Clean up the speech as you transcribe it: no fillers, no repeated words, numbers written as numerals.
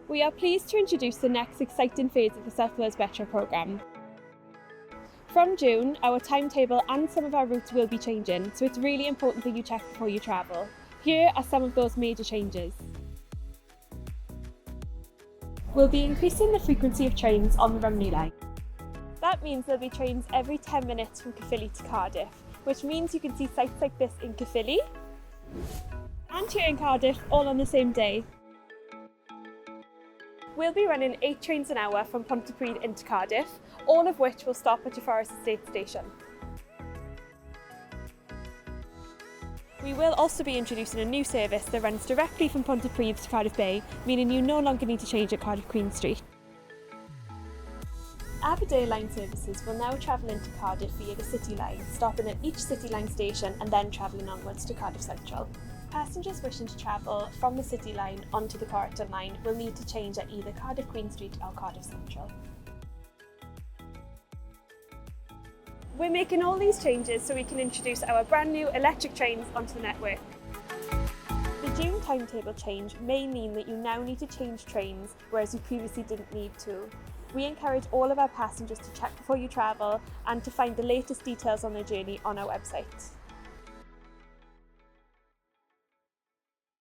We are pleased to introduce the next exciting phase of the South Wales Metro programme. From June, our timetable and some of our routes will be changing, so it's really important that you check before you travel. Here are some of those major changes. We'll be increasing the frequency of trains on the Rhymney line. That means there'll be trains every 10 minutes from Caerphilly to Cardiff, which means you can see sites like this in Caerphilly and here in Cardiff all on the same day. We'll be running 8 trains an hour from Pontypridd into Cardiff, all of which will stop at Forest Estate Station. We will also be introducing a new service that runs directly from Pontypridd to Cardiff Bay, meaning you no longer need to change at Cardiff Queen Street. Aberdare line services will now travel into Cardiff via the City line, stopping at each City line station and then travelling onwards to Cardiff Central. Passengers wishing to travel from the City line onto the Corrigan line will need to change at either Cardiff Queen Street or Cardiff Central. We're making all these changes so we can introduce our brand new electric trains onto the network. The June timetable change may mean that you now need to change trains, whereas you previously didn't need to. We encourage all of our passengers to check before you travel and to find the latest details on their journey on our website.